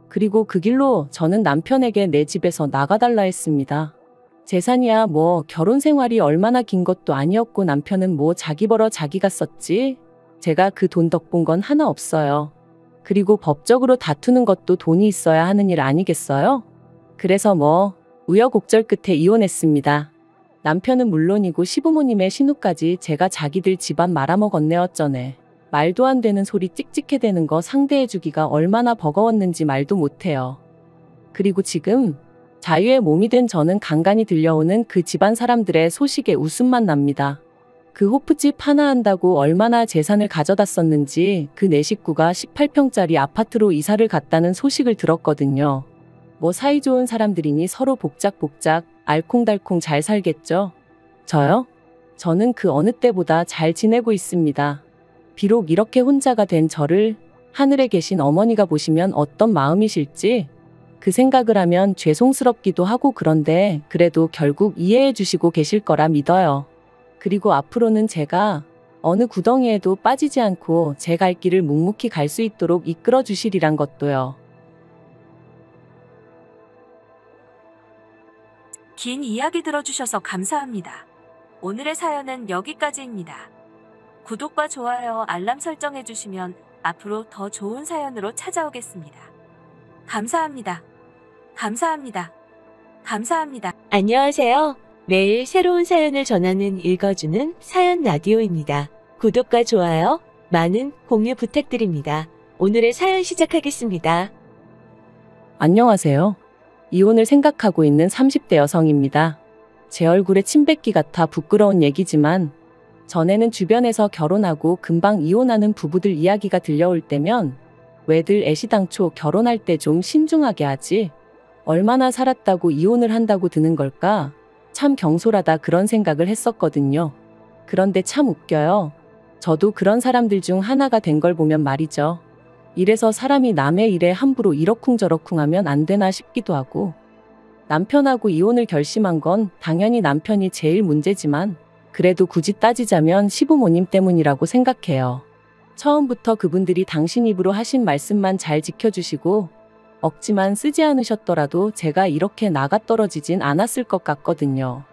그리고 그 길로 저는 남편에게 내 집에서 나가달라 했습니다. 재산이야 뭐 결혼 생활이 얼마나 긴 것도 아니었고 남편은 뭐 자기 벌어 자기가 썼지. 제가 그 돈 덕본 건 하나 없어요. 그리고 법적으로 다투는 것도 돈이 있어야 하는 일 아니겠어요? 그래서 뭐 우여곡절 끝에 이혼했습니다. 남편은 물론이고 시부모님의 신우까지 제가 자기들 집안 말아먹었네 어쩌네. 말도 안 되는 소리 찍찍해대는 거 상대해주기가 얼마나 버거웠는지 말도 못해요. 그리고 지금 자유의 몸이 된 저는 간간히 들려오는 그 집안 사람들의 소식에 웃음만 납니다. 그 호프집 하나 한다고 얼마나 재산을 가져다 썼는지 그 네 식구가 18평짜리 아파트로 이사를 갔다는 소식을 들었거든요. 뭐 사이좋은 사람들이니 서로 복작복작 알콩달콩 잘 살겠죠? 저요? 저는 그 어느 때보다 잘 지내고 있습니다. 비록 이렇게 혼자가 된 저를 하늘에 계신 어머니가 보시면 어떤 마음이실지 그 생각을 하면 죄송스럽기도 하고, 그런데 그래도 결국 이해해 주시고 계실 거라 믿어요. 그리고 앞으로는 제가 어느 구덩이에도 빠지지 않고 제 갈 길을 묵묵히 갈 수 있도록 이끌어 주시리란 것도요. 긴 이야기 들어주셔서 감사합니다. 오늘의 사연은 여기까지입니다. 구독과 좋아요, 알람 설정해주시면 앞으로 더 좋은 사연으로 찾아오겠습니다. 감사합니다. 감사합니다. 감사합니다. 안녕하세요. 매일 새로운 사연을 전하는 읽어주는 사연 라디오입니다. 구독과 좋아요, 많은 공유 부탁드립니다. 오늘의 사연 시작하겠습니다. 안녕하세요. 이혼을 생각하고 있는 30대 여성입니다. 제 얼굴에 침 뱉기 같아 부끄러운 얘기지만 전에는 주변에서 결혼하고 금방 이혼하는 부부들 이야기가 들려올 때면 왜들 애시당초 결혼할 때 좀 신중하게 하지? 얼마나 살았다고 이혼을 한다고 드는 걸까? 참 경솔하다 그런 생각을 했었거든요. 그런데 참 웃겨요. 저도 그런 사람들 중 하나가 된 걸 보면 말이죠. 이래서 사람이 남의 일에 함부로 이러쿵저러쿵 하면 안 되나 싶기도 하고, 남편하고 이혼을 결심한 건 당연히 남편이 제일 문제지만 그래도 굳이 따지자면 시부모님 때문이라고 생각해요. 처음부터 그분들이 당신 입으로 하신 말씀만 잘 지켜주시고 억지만 쓰지 않으셨더라도 제가 이렇게 나가떨어지진 않았을 것 같거든요.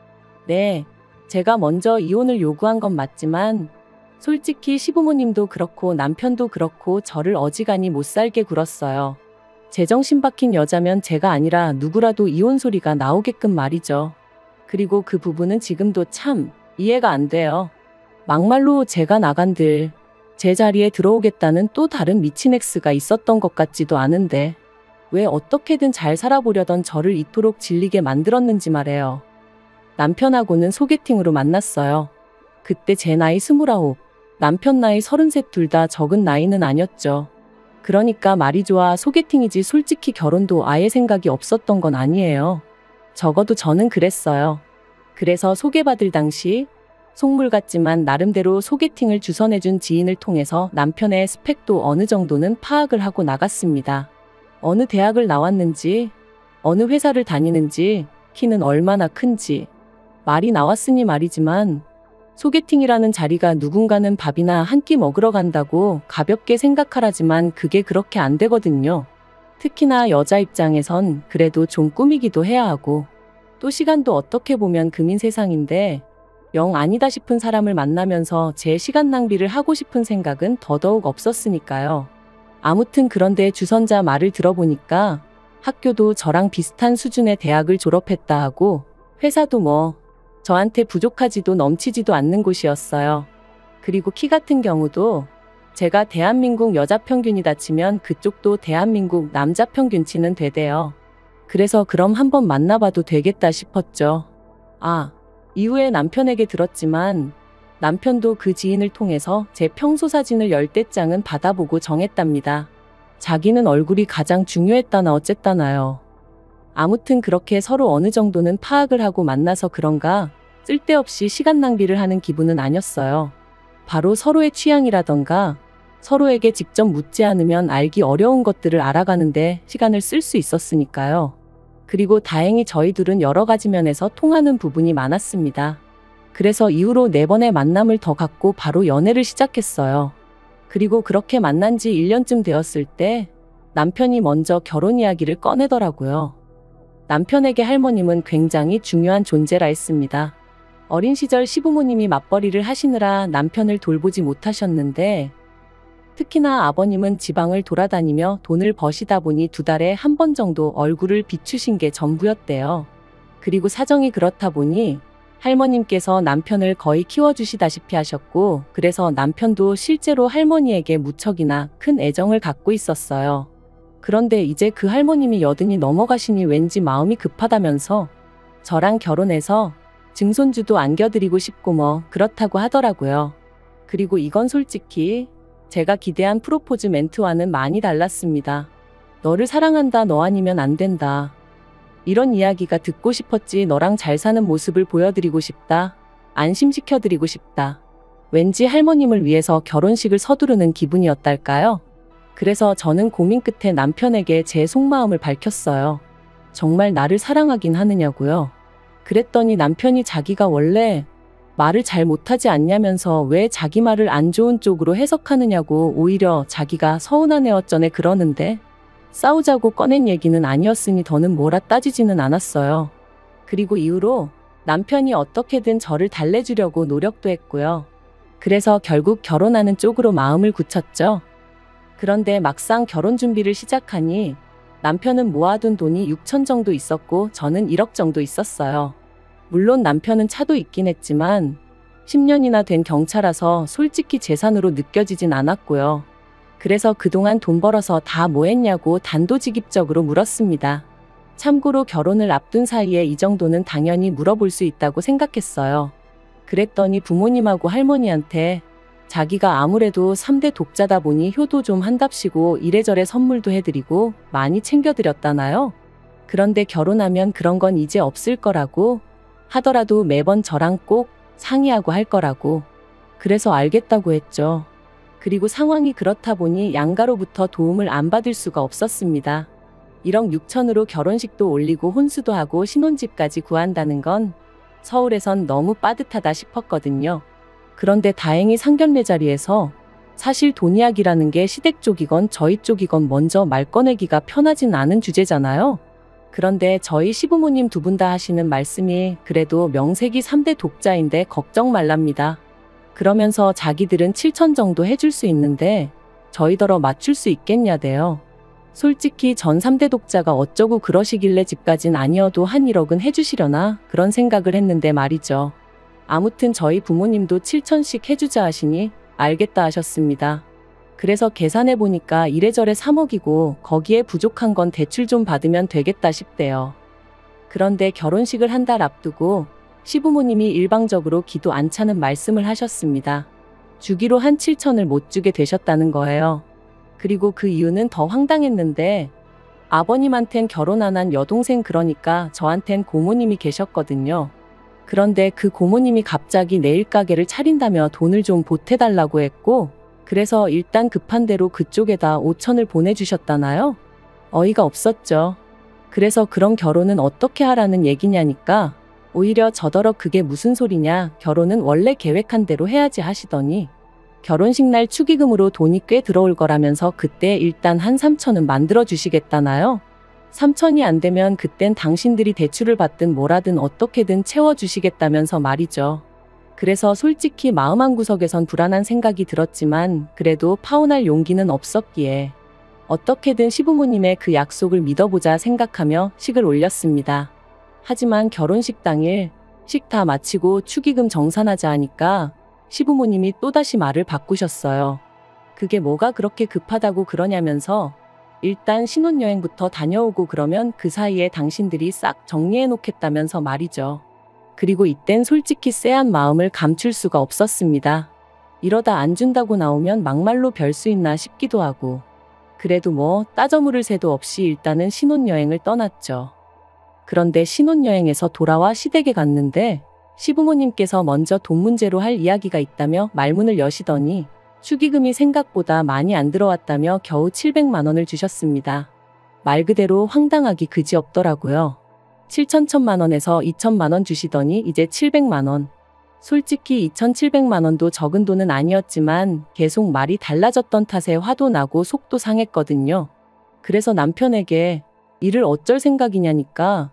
네, 제가 먼저 이혼을 요구한 건 맞지만 솔직히 시부모님도 그렇고 남편도 그렇고 저를 어지간히 못살게 굴었어요. 제정신 박힌 여자면 제가 아니라 누구라도 이혼 소리가 나오게끔 말이죠. 그리고 그 부분은 지금도 참 이해가 안 돼요. 막말로 제가 나간들 제 자리에 들어오겠다는 또 다른 미친 X가 있었던 것 같지도 않은데 왜 어떻게든 잘 살아보려던 저를 이토록 질리게 만들었는지 말해요. 남편하고는 소개팅으로 만났어요. 그때 제 나이 29, 남편 나이 33 둘 다 적은 나이는 아니었죠. 그러니까 말이 좋아 소개팅이지 솔직히 결혼도 아예 생각이 없었던 건 아니에요. 적어도 저는 그랬어요. 그래서 소개받을 당시 속물 같지만 나름대로 소개팅을 주선해준 지인을 통해서 남편의 스펙도 어느 정도는 파악을 하고 나갔습니다. 어느 대학을 나왔는지, 어느 회사를 다니는지, 키는 얼마나 큰지. 말이 나왔으니 말이지만 소개팅이라는 자리가 누군가는 밥이나 한 끼 먹으러 간다고 가볍게 생각하라지만 그게 그렇게 안 되거든요. 특히나 여자 입장에선 그래도 좀 꾸미기도 해야 하고 또 시간도 어떻게 보면 금인 세상인데 영 아니다 싶은 사람을 만나면서 제 시간 낭비를 하고 싶은 생각은 더더욱 없었으니까요. 아무튼 그런데 주선자 말을 들어보니까 학교도 저랑 비슷한 수준의 대학을 졸업했다 하고 회사도 뭐 저한테 부족하지도 넘치지도 않는 곳이었어요. 그리고 키 같은 경우도 제가 대한민국 여자 평균이다 치면 그쪽도 대한민국 남자 평균치는 되대요. 그래서 그럼 한번 만나봐도 되겠다 싶었죠. 이후에 남편에게 들었지만 남편도 그 지인을 통해서 제 평소 사진을 10대 장은 받아보고 정했답니다. 자기는 얼굴이 가장 중요했다나 어쨌다나요. 아무튼 그렇게 서로 어느 정도는 파악을 하고 만나서 그런가 쓸데없이 시간 낭비를 하는 기분은 아니었어요. 바로 서로의 취향이라던가 서로에게 직접 묻지 않으면 알기 어려운 것들을 알아가는데 시간을 쓸 수 있었으니까요. 그리고 다행히 저희 둘은 여러 가지 면에서 통하는 부분이 많았습니다. 그래서 이후로 4번의 만남을 더 갖고 바로 연애를 시작했어요. 그리고 그렇게 만난 지 1년쯤 되었을 때 남편이 먼저 결혼 이야기를 꺼내더라고요. 남편에게 할머님은 굉장히 중요한 존재라 했습니다. 어린 시절 시부모님이 맞벌이를 하시느라 남편을 돌보지 못하셨는데 특히나 아버님은 지방을 돌아다니며 돈을 버시다 보니 2달에 한 번 정도 얼굴을 비추신 게 전부였대요. 그리고 사정이 그렇다 보니 할머님께서 남편을 거의 키워주시다시피 하셨고 그래서 남편도 실제로 할머니에게 무척이나 큰 애정을 갖고 있었어요. 그런데 이제 그 할머님이 80이 넘어가시니 왠지 마음이 급하다면서 저랑 결혼해서 증손주도 안겨드리고 싶고 뭐 그렇다고 하더라고요. 그리고 이건 솔직히 제가 기대한 프로포즈 멘트와는 많이 달랐습니다. 너를 사랑한다, 너 아니면 안 된다. 이런 이야기가 듣고 싶었지. 너랑 잘 사는 모습을 보여드리고 싶다. 안심시켜드리고 싶다. 왠지 할머님을 위해서 결혼식을 서두르는 기분이었달까요? 그래서 저는 고민 끝에 남편에게 제 속마음을 밝혔어요. 정말 나를 사랑하긴 하느냐고요. 그랬더니 남편이 자기가 원래 말을 잘 못하지 않냐면서 왜 자기 말을 안 좋은 쪽으로 해석하느냐고 오히려 자기가 서운한 애 어쩌네 그러는데 싸우자고 꺼낸 얘기는 아니었으니 더는 뭐라 따지지는 않았어요. 그리고 이후로 남편이 어떻게든 저를 달래주려고 노력도 했고요. 그래서 결국 결혼하는 쪽으로 마음을 굳혔죠. 그런데 막상 결혼 준비를 시작하니 남편은 모아둔 돈이 6천 정도 있었고 저는 1억 정도 있었어요. 물론 남편은 차도 있긴 했지만 10년이나 된 경차라서 솔직히 재산으로 느껴지진 않았고요. 그래서 그동안 돈 벌어서 다 뭐 했냐고 단도직입적으로 물었습니다. 참고로 결혼을 앞둔 사이에 이 정도는 당연히 물어볼 수 있다고 생각했어요. 그랬더니 부모님하고 할머니한테 자기가 아무래도 3대 독자다 보니 효도 좀 한답시고 이래저래 선물도 해드리고 많이 챙겨드렸다나요? 그런데 결혼하면 그런 건 이제 없을 거라고 하더라도 매번 저랑 꼭 상의하고 할 거라고. 그래서 알겠다고 했죠. 그리고 상황이 그렇다 보니 양가로부터 도움을 안 받을 수가 없었습니다. 1억 6천으로 결혼식도 올리고 혼수도 하고 신혼집까지 구한다는 건 서울에선 너무 빠듯하다 싶었거든요. 그런데 다행히 상견례 자리에서 사실 돈 이야기라는 게 시댁 쪽이건 저희 쪽이건 먼저 말 꺼내기가 편하진 않은 주제잖아요. 그런데 저희 시부모님 두 분 다 하시는 말씀이 그래도 명색이 3대 독자인데 걱정 말랍니다. 그러면서 자기들은 7천 정도 해줄 수 있는데 저희더러 맞출 수 있겠냐대요. 솔직히 전 3대 독자가 어쩌고 그러시길래 집까진 아니어도 한 1억은 해주시려나 그런 생각을 했는데 말이죠. 아무튼 저희 부모님도 7천씩 해주자 하시니 알겠다 하셨습니다. 그래서 계산해 보니까 이래저래 3억이고 거기에 부족한 건 대출 좀 받으면 되겠다 싶대요. 그런데 결혼식을 한 달 앞두고 시부모님이 일방적으로 기도 안 차는 말씀을 하셨습니다. 주기로 한 7천을 못 주게 되셨다는 거예요. 그리고 그 이유는 더 황당했는데 아버님한텐 결혼 안 한 여동생 그러니까 저한텐 고모님이 계셨거든요. 그런데 그 고모님이 갑자기 내일 가게를 차린다며 돈을 좀 보태달라고 했고 그래서 일단 급한 대로 그쪽에다 5천을 보내주셨다나요? 어이가 없었죠. 그래서 그런 결혼은 어떻게 하라는 얘기냐니까 오히려 저더러 그게 무슨 소리냐 결혼은 원래 계획한 대로 해야지 하시더니 결혼식 날 축의금으로 돈이 꽤 들어올 거라면서 그때 일단 한 3천은 만들어 주시겠다나요? 3천이 안 되면 그땐 당신들이 대출을 받든 뭐라든 어떻게든 채워주시겠다면서 말이죠. 그래서 솔직히 마음 한구석에선 불안한 생각이 들었지만 그래도 파혼할 용기는 없었기에 어떻게든 시부모님의 그 약속을 믿어보자 생각하며 식을 올렸습니다. 하지만 결혼식 당일 식 다 마치고 축의금 정산하자 하니까 시부모님이 또다시 말을 바꾸셨어요. 그게 뭐가 그렇게 급하다고 그러냐면서 일단 신혼여행부터 다녀오고 그러면 그 사이에 당신들이 싹 정리해 놓겠다면서 말이죠. 그리고 이땐 솔직히 쎄한 마음을 감출 수가 없었습니다. 이러다 안 준다고 나오면 막말로 별 수 있나 싶기도 하고 그래도 뭐 따져 물을 새도 없이 일단은 신혼여행을 떠났죠. 그런데 신혼여행에서 돌아와 시댁에 갔는데 시부모님께서 먼저 돈 문제로 할 이야기가 있다며 말문을 여시더니 축의금이 생각보다 많이 안 들어왔다며 겨우 700만 원을 주셨습니다. 말 그대로 황당하기 그지없더라고요. 7천천만 원에서 2천만 원 주시더니 이제 700만 원. 솔직히 2,700만 원도 적은 돈은 아니었지만 계속 말이 달라졌던 탓에 화도 나고 속도 상했거든요. 그래서 남편에게 이를 어쩔 생각이냐니까